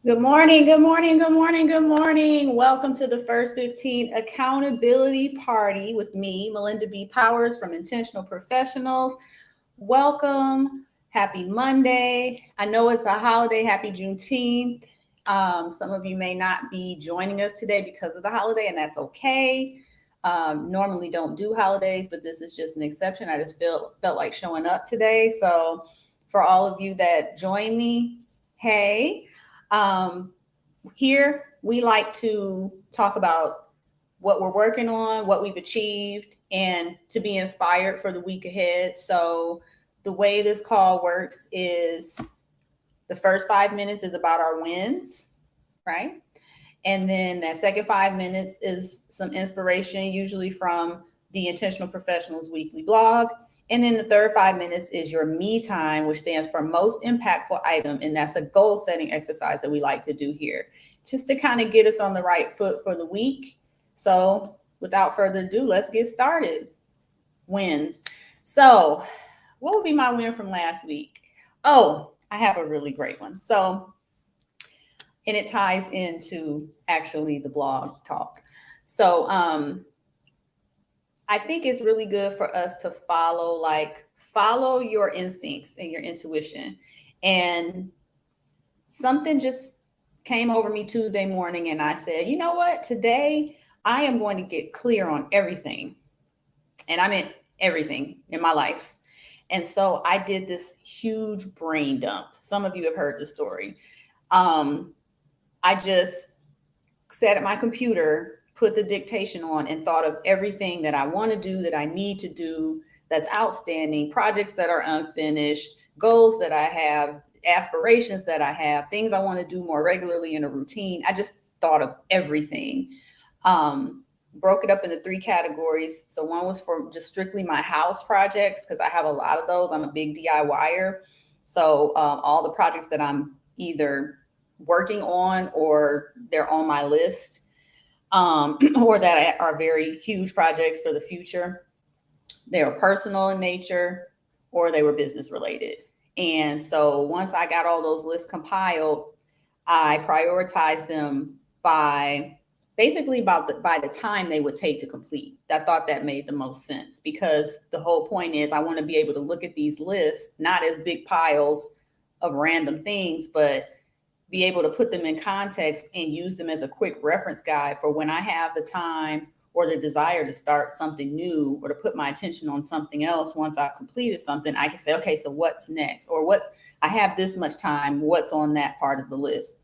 Good morning, good morning, good morning, good morning. Welcome to the First 15 Accountability Party with me, Melinda B. Powers from Intentional Professionals. Welcome. Happy Monday. I know it's a holiday. Happy Juneteenth. Some of you may not be joining us today because of the holiday, and that's okay. Normally don't do holidays, but this is just an exception. I just felt like showing up today. So for all of you that join me, hey. Um, Here, we like to talk about what we're working on, what we've achieved, and to be inspired for the week ahead. So, the way this call works is the first 5 minutes is about our wins, right? And then that second 5 minutes is some inspiration, usually from the Intentional Professionals weekly blog. And then the third 5 minutes is your me time, which stands for most impactful item. And that's a goal setting exercise that we like to do here, just to kind of get us on the right foot for the week. So without further ado, let's get started. Wins. So, what would be my win from last week? Oh, I have a really great one. So, and it ties into actually the blog talk. So I think it's really good for us to follow your instincts and your intuition. And something just came over me Tuesday morning, and I said, you know what? Today I am going to get clear on everything. And I meant everything in my life. And so I did this huge brain dump. Some of you have heard the story. Um, I just sat at my computer, put the dictation on, and thought of everything that I want to do, that I need to do, that's outstanding, projects that are unfinished, goals that I have, aspirations that I have, things I want to do more regularly in a routine. I just thought of everything. Broke it up into three categories. So one was for just strictly my house projects, because I have a lot of those. I'm a big DIYer. So all the projects that I'm either working on or they're on my list, or that are very huge projects for the future. They were personal in nature or they were business related. And so once I got all those lists compiled, I prioritized them by basically by the time they would take to complete. I thought that made the most sense, because the whole point is I want to be able to look at these lists not as big piles of random things, but be able to put them in context and use them as a quick reference guide for when I have the time or the desire to start something new or to put my attention on something else. Once I've completed something, I can say, okay, so what's next? Or I have this much time, what's on that part of the list?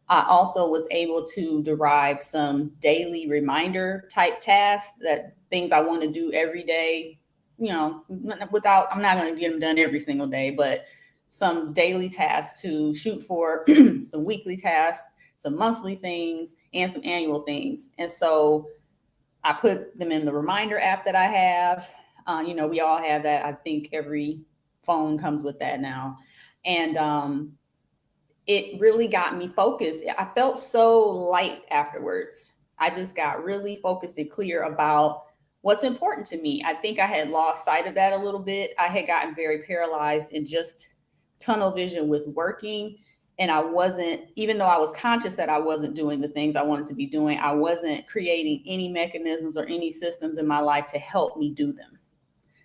I also was able to derive some daily reminder type tasks, that things I want to do every day, without, I'm not going to get them done every single day, but some daily tasks to shoot for, some weekly tasks, some monthly things, and some annual things. And so I put them in the reminder app that I have. We all have that. I think every phone comes with that now. And it really got me focused. I felt so light afterwards. I just got really focused and clear about what's important to me. I think I had lost sight of that a little bit. I had gotten very paralyzed in just tunnel vision with working. And I wasn't, even though I was conscious that I wasn't doing the things I wanted to be doing, I wasn't creating any mechanisms or any systems in my life to help me do them.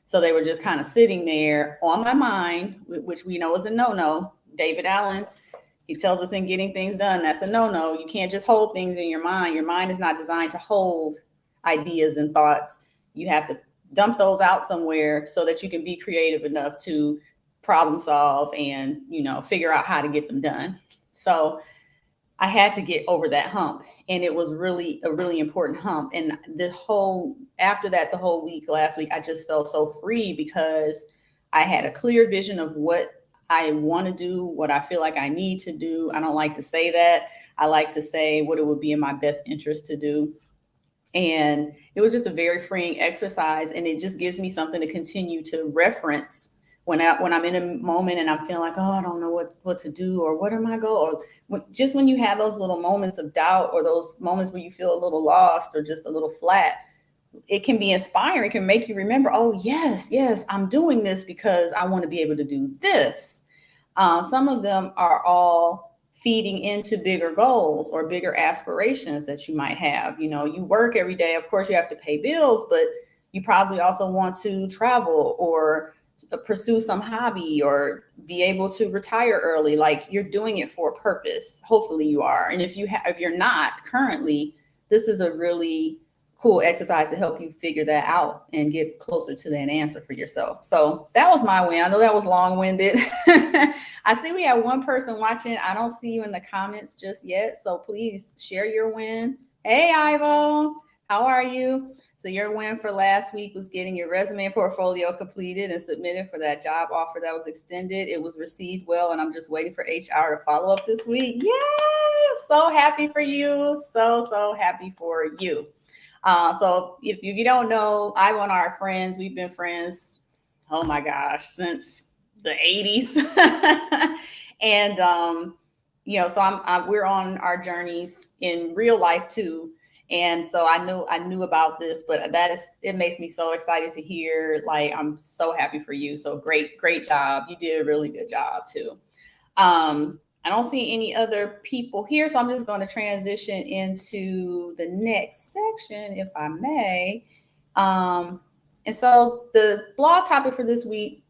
So they were just kind of sitting there on my mind, which we know is a no no. David Allen, he tells us in Getting Things Done, that's a no no. You can't just hold things in your mind. Your mind is not designed to hold ideas and thoughts. You have to dump those out somewhere so that you can be creative enough to problem solve and, figure out how to get them done. So I had to get over that hump. And it was really a really important hump. And after that, the whole week, last week, I just felt so free, because I had a clear vision of what I want to do, what I feel like I need to do. I don't like to say that. I like to say what it would be in my best interest to do. And it was just a very freeing exercise. And it just gives me something to continue to reference when I'm in a moment and I'm feeling like, oh, I don't know what to do, or what am I going, or just when you have those little moments of doubt, or those moments where you feel a little lost or just a little flat, it can be inspiring. It can make you remember, oh, yes, I'm doing this because I want to be able to do this. Some of them are all feeding into bigger goals or bigger aspirations that you might have. You work every day. Of course, you have to pay bills, but you probably also want to travel or pursue some hobby or be able to retire early. Like, you're doing it for a purpose. Hopefully you are. And if you're not currently, this is a really cool exercise to help you figure that out and get closer to that answer for yourself. So that was my win. I know that was long-winded. I see we have one person watching. I don't see you in the comments just yet. So please share your win. Hey, Ivo, how are you? So your win for last week was getting your resume and portfolio completed and submitted for that job offer that was extended. It was received well, and I'm just waiting for HR to follow up this week. Yeah, so happy for you. So happy for you. So if you don't know, Ivo and I are friends. We've been friends, oh my gosh, since the 80s. And, so we're on our journeys in real life too. And so I knew about this, but it makes me so excited to hear. Like, I'm so happy for you. So great job. You did a really good job too. I don't see any other people here, so I'm just going to transition into the next section, if I may. And so the blog topic for this week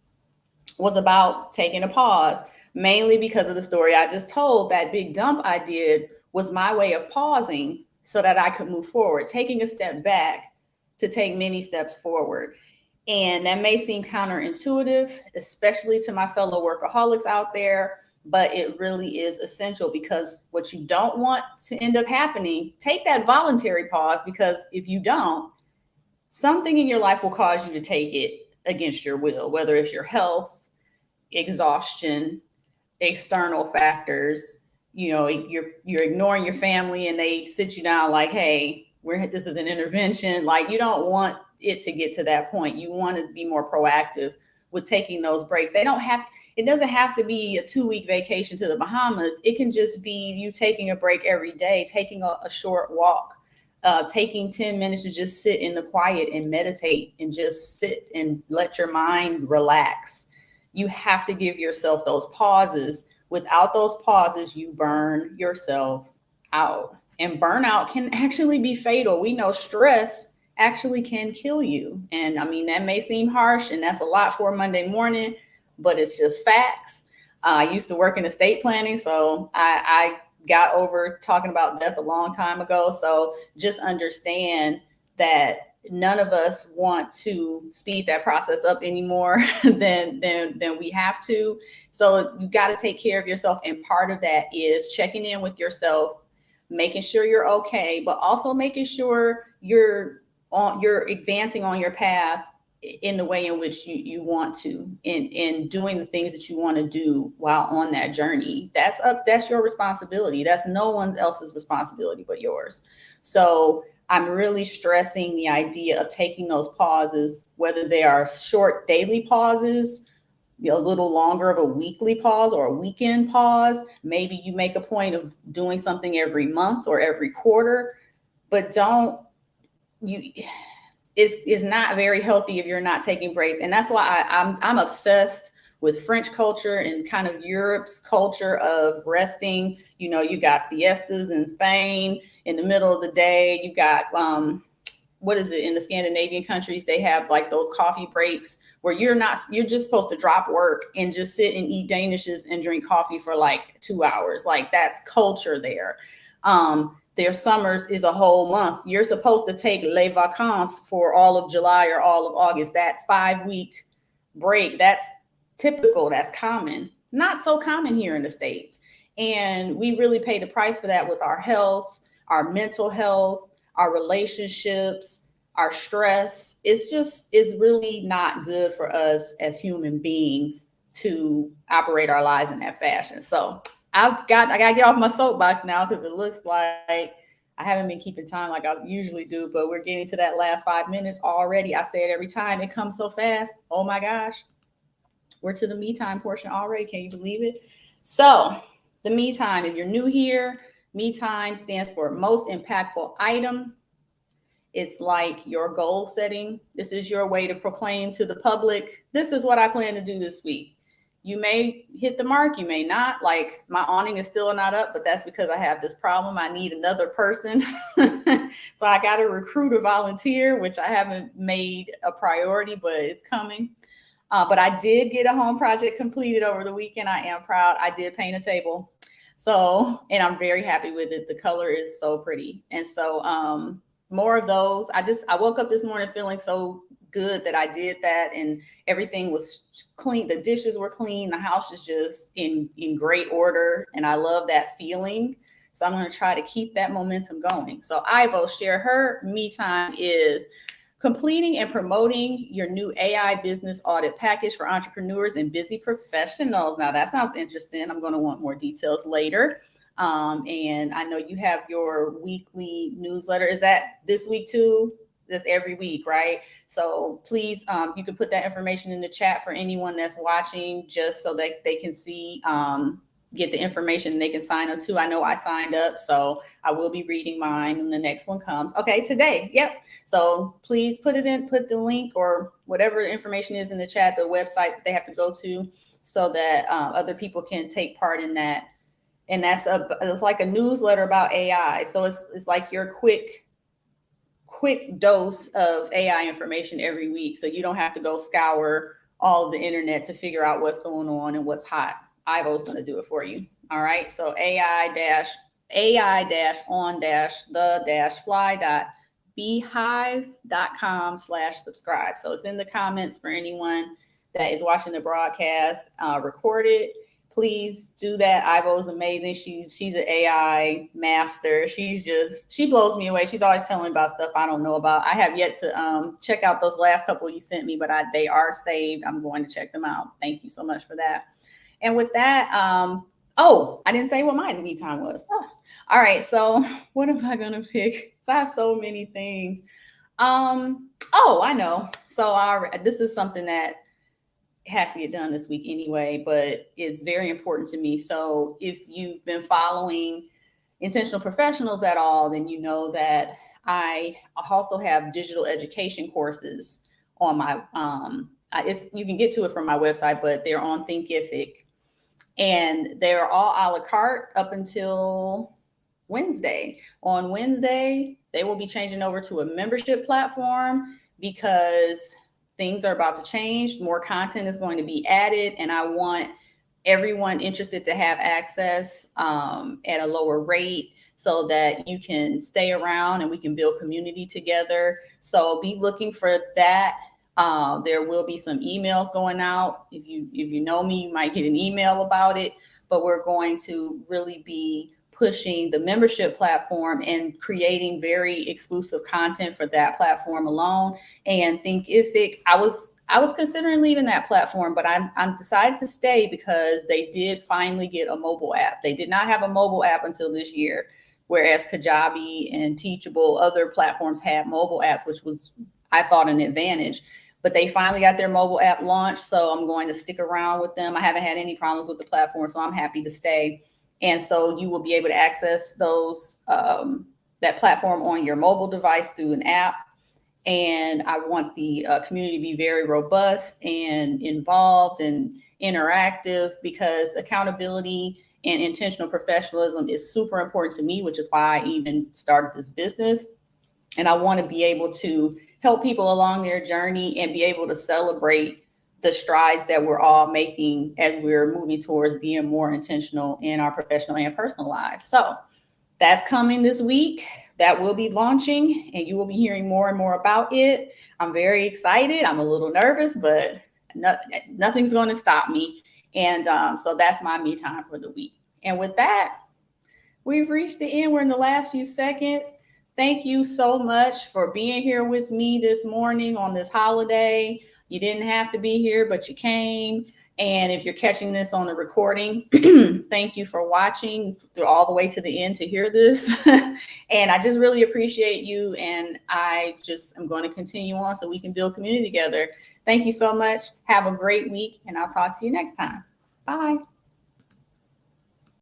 was about taking a pause, mainly because of the story I just told. That big dump I did was my way of pausing so that I could move forward, taking a step back to take many steps forward. And that may seem counterintuitive, especially to my fellow workaholics out there, but it really is essential, because what you don't want to end up happening, take that voluntary pause, because if you don't, something in your life will cause you to take it against your will, whether it's your health, exhaustion, external factors. You're ignoring your family and they sit you down like, hey, this is an intervention. Like, you don't want it to get to that point. You want to be more proactive with taking those breaks. It doesn't have to be a 2-week vacation to the Bahamas. It can just be you taking a break every day, taking a short walk, taking 10 minutes to just sit in the quiet and meditate and just sit and let your mind relax. You have to give yourself those pauses. Without those pauses, you burn yourself out. And burnout can actually be fatal. We know stress actually can kill you. And I mean, that may seem harsh, and that's a lot for a Monday morning, but it's just facts. I used to work in estate planning, so I got over talking about death a long time ago. So just understand that none of us want to speed that process up any more than we have to. So you got to take care of yourself. And part of that is checking in with yourself, making sure you're okay, but also making sure you're advancing on your path in the way in which you want to, and doing the things that you want to do while on that journey. That's your responsibility. That's no one else's responsibility but yours. So I'm really stressing the idea of taking those pauses, whether they are short daily pauses, a little longer of a weekly pause or a weekend pause. Maybe you make a point of doing something every month or every quarter, but it's not very healthy if you're not taking breaks. And that's why I'm obsessed with French culture and kind of Europe's culture of resting. You got siestas in Spain in the middle of the day. You got, what is it, in the Scandinavian countries, they have like those coffee breaks where you're just supposed to drop work and just sit and eat Danishes and drink coffee for like 2 hours. Like, that's culture there. Their summers is a whole month. You're supposed to take les vacances for all of July or all of August. That 5-week break, that's typical, that's common. Not so common here in the States. And we really pay the price for that with our health, our mental health, our relationships, our stress. It's really not good for us as human beings to operate our lives in that fashion. So I gotta get off my soapbox now, because it looks like I haven't been keeping time like I usually do, but we're getting to that last 5 minutes already. I say it every time. It comes so fast. Oh my gosh. We're to the me time portion already. Can you believe it? So the me time, if you're new here, me time stands for most impactful item. It's like your goal setting. This is your way to proclaim to the public, this is what I plan to do this week. you may hit the mark, you may not. Like my awning is still not up, but that's because I have this problem. I need another person. So I got to recruit a volunteer, which I haven't made a priority, but it's coming. But I did get a home project completed over the weekend. I am proud. I did paint a table. So, and I'm very happy with it. The color is so pretty. And so more of those. I woke up this morning feeling so good that I did that, and everything was clean. The dishes were clean. The house is just in great order. And I love that feeling. So I'm going to try to keep that momentum going. So Ivo, share her me time is completing and promoting your new AI business audit package for entrepreneurs and busy professionals. Now that sounds interesting. I'm going to want more details later. And I know you have your weekly newsletter. Is that this week too? That's every week, right? So please, you can put that information in the chat for anyone that's watching, just so that they can see, get the information and they can sign up too. I know I signed up, so I will be reading mine when the next one comes. Okay, today. Yep. So please put the link or whatever information is in the chat, the website that they have to go to, so that other people can take part in that. And it's like a newsletter about AI. So it's like your quick dose of AI information every week. So you don't have to go scour all of the internet to figure out what's going on and what's hot. Ivo's going to do it for you. All right. So AI-on-the-fly.beehive.com/subscribe. So it's in the comments for anyone that is watching the broadcast recorded. Please do that. Ivo is amazing. She's an AI master. She blows me away. She's always telling me about stuff I don't know about. I have yet to check out those last couple you sent me, but they are saved. I'm going to check them out. Thank you so much for that. And with that, I didn't say what my me time was. All right. So what am I going to pick? So I have so many things. I know. So this is something that has to get done this week anyway, but it's very important to me. So if you've been following Intentional Professionals at all, then you know that I also have digital education courses on my, you can get to it from my website, but they're on Thinkific, and they're all a la carte up until Wednesday. On Wednesday, they will be changing over to a membership platform because things are about to change. More content is going to be added, and I want everyone interested to have access at a lower rate so that you can stay around and we can build community together. So be looking for that. There will be some emails going out. If you know me, you might get an email about it, but we're going to really be pushing the membership platform and creating very exclusive content for that platform alone. And Thinkific, I was considering leaving that platform, but I'm decided to stay because they did finally get a mobile app. They did not have a mobile app until this year, whereas Kajabi and Teachable, other platforms had mobile apps, which was, I thought, an advantage. But they finally got their mobile app launched, so I'm going to stick around with them. I haven't had any problems with the platform, so I'm happy to stay. And so you will be able to access those that platform on your mobile device through an app. And I want the community to be very robust and involved and interactive, because accountability and intentional professionalism is super important to me, which is why I even started this business. And I want to be able to help people along their journey and be able to celebrate the strides that we're all making as we're moving towards being more intentional in our professional and personal lives. So that's coming this week. That will be launching, and you will be hearing more and more about it. I'm very excited. I'm a little nervous, but nothing's going to stop me. And so that's my me time for the week. And with that, we've reached the end. We're in the last few seconds. Thank you so much for being here with me this morning on this holiday. You didn't have to be here, but you came. And if you're catching this on the recording, thank you for watching through all the way to the end to hear this. And I just really appreciate you. And I just am going to continue on so we can build community together. Thank you so much. Have a great week, and I'll talk to you next time. Bye.